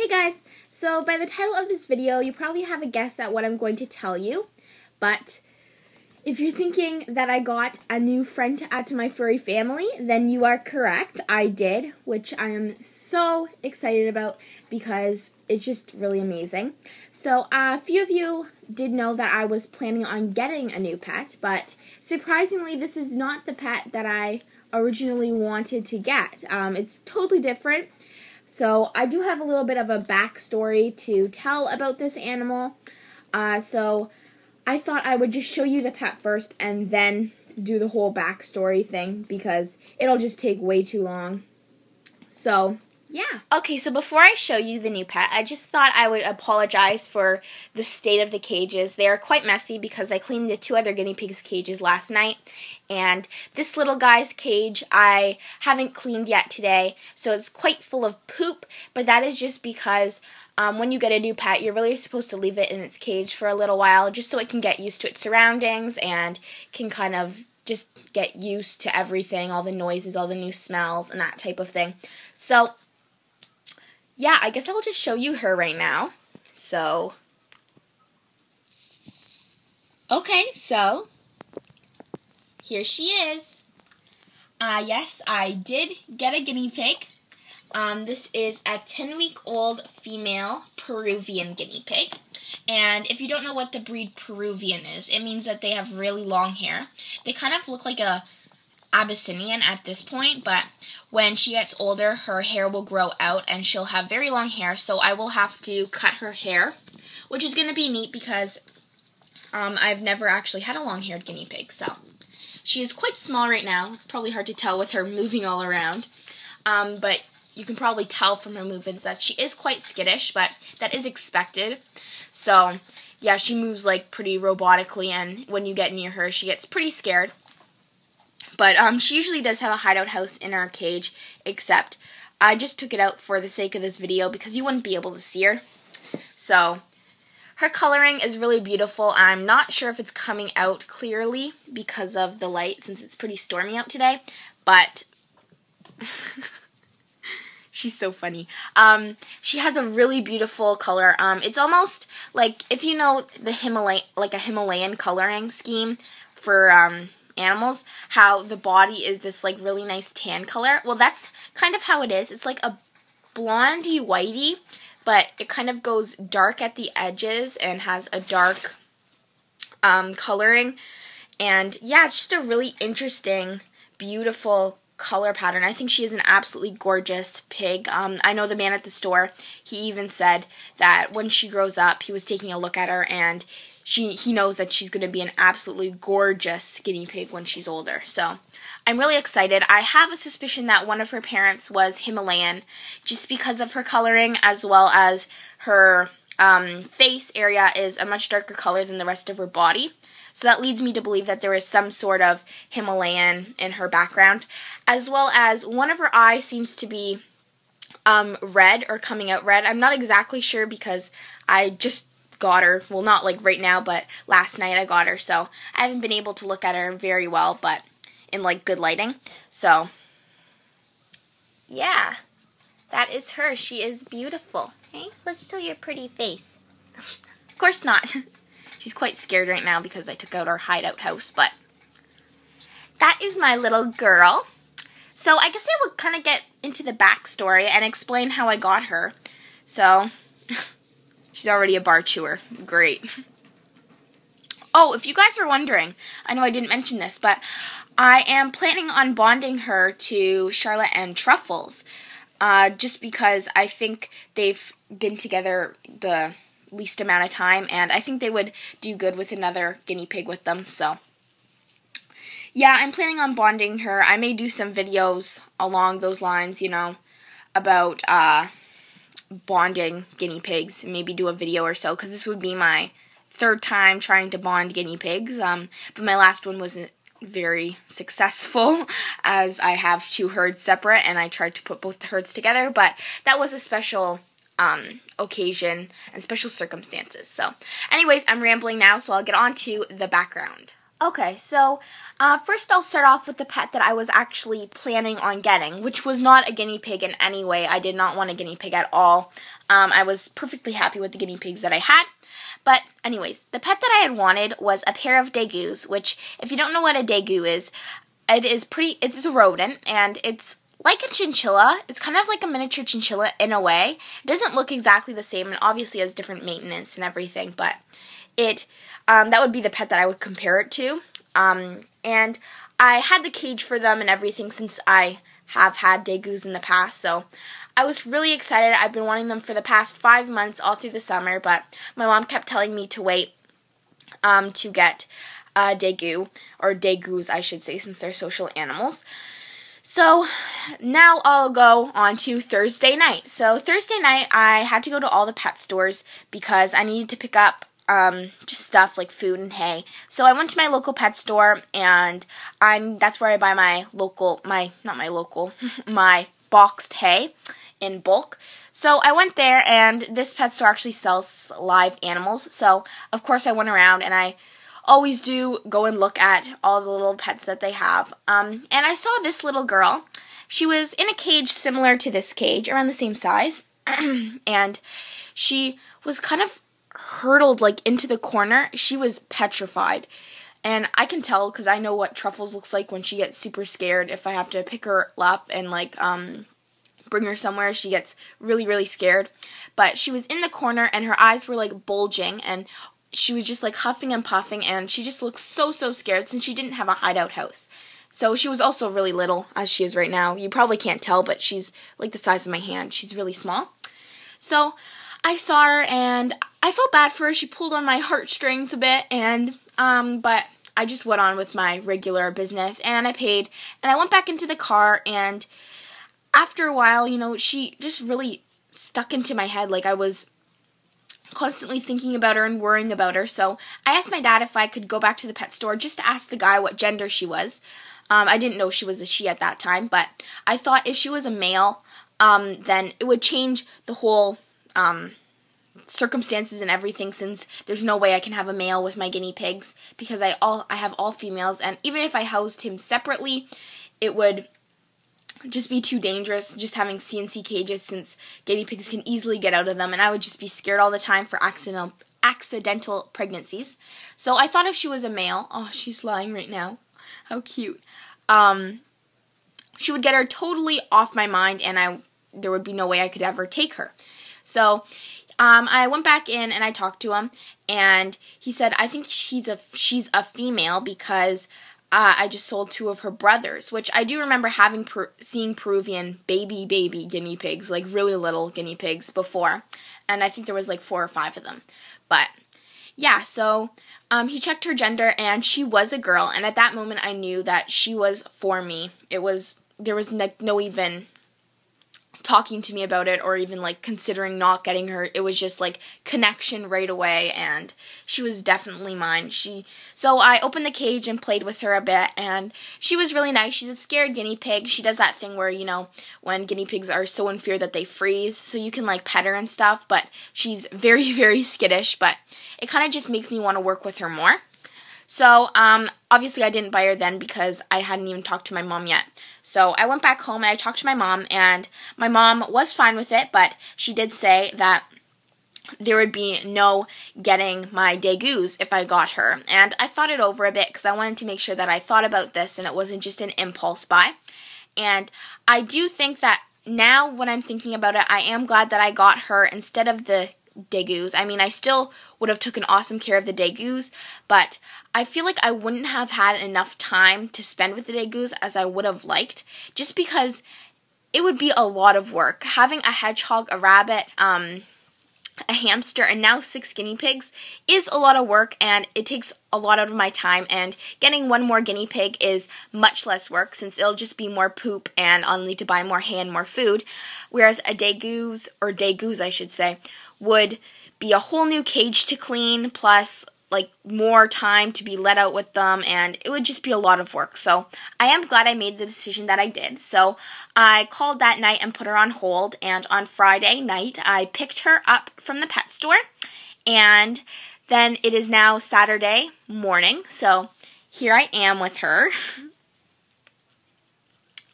Hey guys, so by the title of this video, you probably have a guess at what I'm going to tell you, but if you're thinking that I got a new friend to add to my furry family, then you are correct. I did, which I am so excited about because it's just really amazing. So a few of you did know that I was planning on getting a new pet, but surprisingly, this is not the pet that I originally wanted to get. It's totally different. So I do have a little bit of a backstory to tell about this animal. So I thought I would just show you the pet first and then do the whole backstory thing because it'll just take way too long. So, yeah. Okay, so before I show you the new pet, I just thought I would apologize for the state of the cages. They are quite messy because I cleaned the two other guinea pigs' cages last night. And this little guy's cage I haven't cleaned yet today, so it's quite full of poop, but that is just because when you get a new pet, you're really supposed to leave it in its cage for a little while just so it can get used to its surroundings and can kind of just get used to everything, all the noises, all the new smells, and that type of thing. So, yeah, I guess I'll just show you her right now. So, okay, so here she is. Yes, I did get a guinea pig. This is a 10-week-old female Peruvian guinea pig. And if you don't know what the breed Peruvian is, it means that they have really long hair. They kind of look like a Abyssinian at this point, but when she gets older, her hair will grow out and she'll have very long hair, so I will have to cut her hair, which is going to be neat because I've never actually had a long-haired guinea pig, so she is quite small right now. It's probably hard to tell with her moving all around, but you can probably tell from her movements that she is quite skittish, but that is expected. So, yeah, she moves like pretty robotically, and when you get near her, she gets pretty scared. But she usually does have a hideout house in her cage, except I just took it out for the sake of this video because you wouldn't be able to see her. So, her coloring is really beautiful. I'm not sure if it's coming out clearly because of the light, since it's pretty stormy out today, but she's so funny. She has a really beautiful color. It's almost like, if you know the Himalayan coloring scheme for animals, how the body is this like really nice tan color. Well, that's kind of how it is. It's like a blondie whitey, but it kind of goes dark at the edges and has a dark coloring. And yeah, it's just a really interesting, beautiful color pattern. I think she is an absolutely gorgeous pig. I know the man at the store, he even said that when she grows up, he was taking a look at her and he knows that she's going to be an absolutely gorgeous guinea pig when she's older. So I'm really excited. I have a suspicion that one of her parents was Himalayan just because of her coloring, as well as her face area is a much darker color than the rest of her body. So that leads me to believe that there is some sort of Himalayan in her background, as well as one of her eyes seems to be red or coming out red. I'm not exactly sure because I just got her. Well, not like right now, but last night I got her, so I haven't been able to look at her very well, but in like good lighting. So, yeah, that is her. She is beautiful. Hey, let's show your pretty face. Of course not. She's quite scared right now because I took out our hideout house, but that is my little girl. So I guess I will kind of get into the backstory and explain how I got her. So, she's already a bar chewer. Great. Oh, if you guys are wondering, I know I didn't mention this, but I am planning on bonding her to Charlotte and Truffles, just because I think they've been together the least amount of time, and I think they would do good with another guinea pig with them, so yeah, I'm planning on bonding her. I may do some videos along those lines, you know, about bonding guinea pigs, and maybe do a video or so, because this would be my third time trying to bond guinea pigs, but my last one wasn't very successful, as I have two herds separate, and I tried to put both the herds together, but that was a special occasion and special circumstances. So anyways, I'm rambling now, so I'll get on to the background. Okay, so first I'll start off with the pet that I was actually planning on getting, which was not a guinea pig in any way. I did not want a guinea pig at all. I was perfectly happy with the guinea pigs that I had. But anyways, the pet that I had wanted was a pair of degus, which, if you don't know what a degu is, it's a rodent, and it's like a chinchilla. It's kind of like a miniature chinchilla in a way. It doesn't look exactly the same, and obviously has different maintenance and everything, but that would be the pet that I would compare it to. And I had the cage for them and everything since I have had degus in the past, so I was really excited. I've been wanting them for the past 5 months, all through the summer, but my mom kept telling me to wait to get degu, or degus I should say, since they're social animals. So now I'll go on to Thursday night. So Thursday night I had to go to all the pet stores because I needed to pick up just stuff like food and hay. So I went to my local pet store, and that's where I buy my boxed hay in bulk. So I went there, and this pet store actually sells live animals. So of course I went around, and I always do go and look at all the little pets that they have. And I saw this little girl. She was in a cage similar to this cage, around the same size, and she was kind of hurtled like into the corner. She was petrified, and I can tell because I know what Truffles looks like when she gets super scared. If I have to pick her up and bring her somewhere, she gets really, really scared. But she was in the corner, and her eyes were like bulging, and she was just like huffing and puffing, and she just looked so scared since she didn't have a hideout house. So she was also really little, as she is right now. You probably can't tell, but she's like the size of my hand. She's really small. So I saw her, and I felt bad for her. She pulled on my heartstrings a bit, and but I just went on with my regular business, and I paid, and I went back into the car, and after a while, she just really stuck into my head. Like, I was constantly thinking about her and worrying about her. So I asked my dad if I could go back to the pet store just to ask the guy what gender she was. I didn't know she was a she at that time, but I thought if she was a male, then it would change the whole circumstances and everything, since there's no way I can have a male with my guinea pigs because I have all females, and even if I housed him separately, it would just be too dangerous just having CNC cages, since guinea pigs can easily get out of them, and I would just be scared all the time for accidental pregnancies. So I thought if she was a male, oh, she's lying right now, how cute, she would get her totally off my mind, and there would be no way I could ever take her. So I went back in and I talked to him, and he said, I think she's a female because I just sold 2 of her brothers, which I do remember seeing Peruvian baby guinea pigs, like really little guinea pigs before, and I think there was like 4 or 5 of them. But yeah, so he checked her gender, and she was a girl, and at that moment I knew that she was for me. There was no even talking to me about it, or even like considering not getting her. It was just like connection right away, and she was definitely mine. So I opened the cage and played with her a bit, and she was really nice. She's a scared guinea pig. She does that thing where, when guinea pigs are so in fear that they freeze, so you can like pet her and stuff, but she's very, very skittish, but it kind of just makes me want to work with her more. So, obviously I didn't buy her then because I hadn't even talked to my mom yet. So I went back home and I talked to my mom, and my mom was fine with it, but she did say that there would be no getting my degus if I got her. And I thought it over a bit because I wanted to make sure that I thought about this and it wasn't just an impulse buy. And I do think that now when I'm thinking about it, I am glad that I got her instead of the degus. I mean, I still would have taken awesome care of the degus, but I feel like I wouldn't have had enough time to spend with the degus as I would have liked, just because it would be a lot of work. Having a hedgehog, a rabbit, a hamster, and now 6 guinea pigs is a lot of work, and it takes a lot out of my time, and getting 1 more guinea pig is much less work since it'll just be more poop and I'll need to buy more hay and more food, whereas a degus I should say, would be a whole new cage to clean, plus like more time to be let out with them, and it would just be a lot of work. So I am glad I made the decision that I did. So I called that night and put her on hold, and on Friday night I picked her up from the pet store, and then it is now Saturday morning. So here I am with her.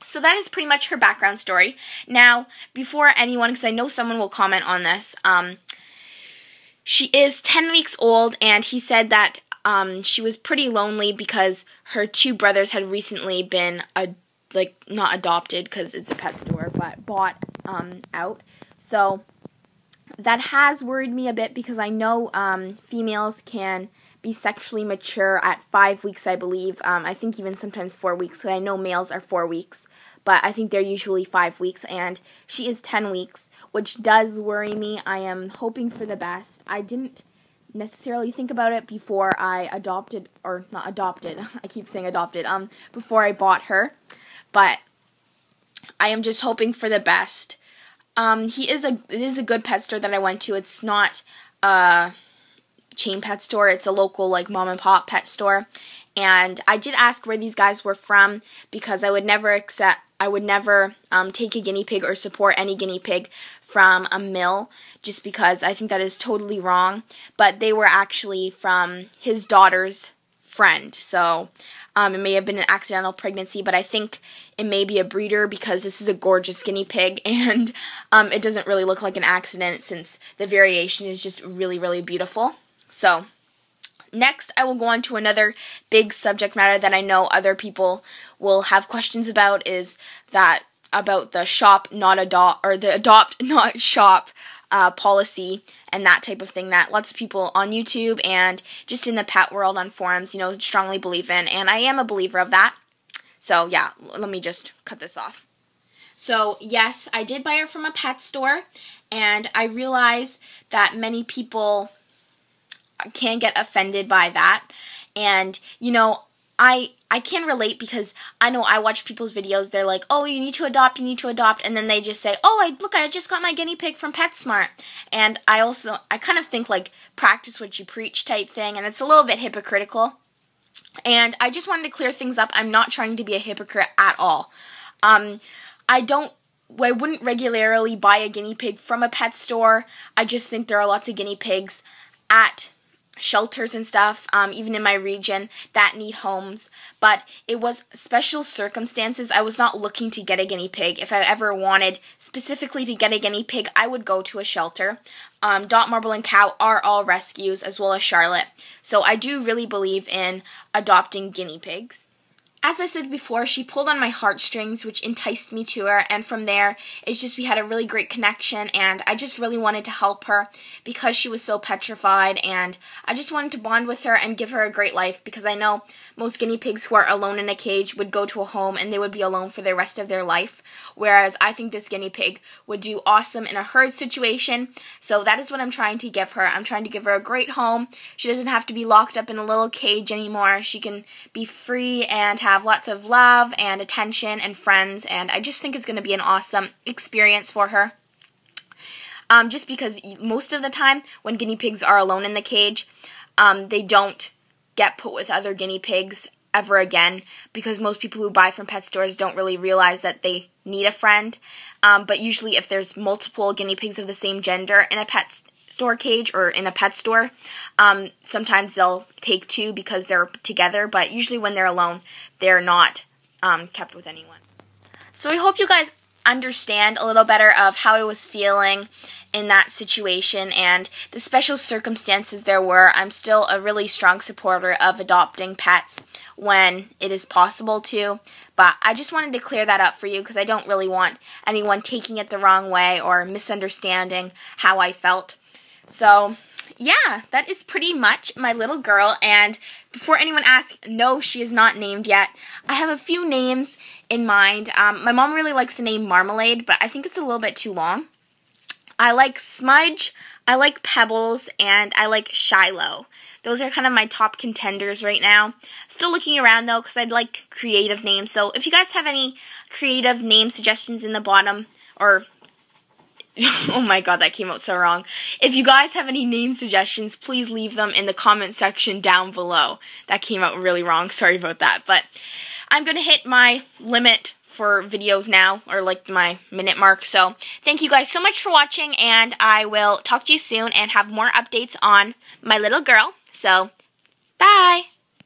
So that is pretty much her background story. Now, before anyone, because I know someone will comment on this, she is 10 weeks old, and he said that she was pretty lonely because her 2 brothers had recently been, not adopted because it's a pet store, but bought out. So that has worried me a bit because I know females can be sexually mature at 5 weeks, I believe. I think even sometimes 4 weeks. So I know males are 4 weeks, but I think they're usually 5 weeks, and she is 10 weeks, which does worry me. I am hoping for the best. I didn't necessarily think about it before I adopted, or not adopted, I keep saying adopted, before I bought her, but I am just hoping for the best. It is a good pet store that I went to. It's not chain pet store. It's a local mom and pop pet store, and I did ask where these guys were from because I would never take a guinea pig or support any guinea pig from a mill, just because I think that is totally wrong. But they were actually from his daughter's friend, so it may have been an accidental pregnancy, but I think it may be a breeder because this is a gorgeous guinea pig, and it doesn't really look like an accident since the variation is just really, really beautiful. So, next I will go on to another big subject matter that I know other people will have questions about, is that about the shop not adopt, or the adopt not shop policy and that type of thing that lots of people on YouTube and just in the pet world on forums, strongly believe in, and I am a believer of that. So yeah, let me just cut this off. So yes, I did buy her from a pet store, and I realize that many people can get offended by that, and I can relate because I know I watch people's videos. They're like, oh, you need to adopt, and then they just say, oh, look, I just got my guinea pig from PetSmart. And I kind of think practice what you preach type thing, and it's a little bit hypocritical. And I just wanted to clear things up. I'm not trying to be a hypocrite at all. I wouldn't regularly buy a guinea pig from a pet store. I just think there are lots of guinea pigs at shelters and stuff, even in my region, that need homes, but it was special circumstances. I was not looking to get a guinea pig. If I ever wanted specifically to get a guinea pig, I would go to a shelter. Dot, Marble, and Cow are all rescues, as well as Charlotte, so I do really believe in adopting guinea pigs. As I said before, she pulled on my heartstrings, which enticed me to her, and from there, it's just we had a really great connection, and I just really wanted to help her because she was so petrified, and I just wanted to bond with her and give her a great life, because I know most guinea pigs who are alone in a cage would go to a home and they would be alone for the rest of their life, whereas I think this guinea pig would do awesome in a herd situation, so that is what I'm trying to give her. I'm trying to give her a great home. She doesn't have to be locked up in a little cage anymore. She can be free and have lots of love and attention and friends, and I just think it's going to be an awesome experience for her. Just because most of the time when guinea pigs are alone in the cage, they don't get put with other guinea pigs ever again, because most people who buy from pet stores don't really realize that they need a friend. But usually if there's multiple guinea pigs of the same gender in a pet store cage or in a pet store, sometimes they'll take 2 because they're together, but usually when they're alone, they're not kept with anyone. So I hope you guys understand a little better of how I was feeling in that situation and the special circumstances there were. I'm still a really strong supporter of adopting pets when it is possible to, but I just wanted to clear that up for you because I don't really want anyone taking it the wrong way or misunderstanding how I felt. So yeah, that is pretty much my little girl, and before anyone asks, no, she is not named yet. I have a few names in mind. My mom really likes the name Marmalade, but I think it's a little bit too long. I like Smudge, I like Pebbles, and I like Shiloh. Those are kind of my top contenders right now. Still looking around though, because I'd like creative names. So if you guys have any creative name suggestions in the bottom, or oh my god, that came out so wrong. If you guys have any name suggestions, please leave them in the comment section down below. That came out really wrong, sorry about that. But I'm going to hit my limit for videos now, or like my minute mark. So thank you guys so much for watching, and I will talk to you soon and have more updates on my little girl. So, bye!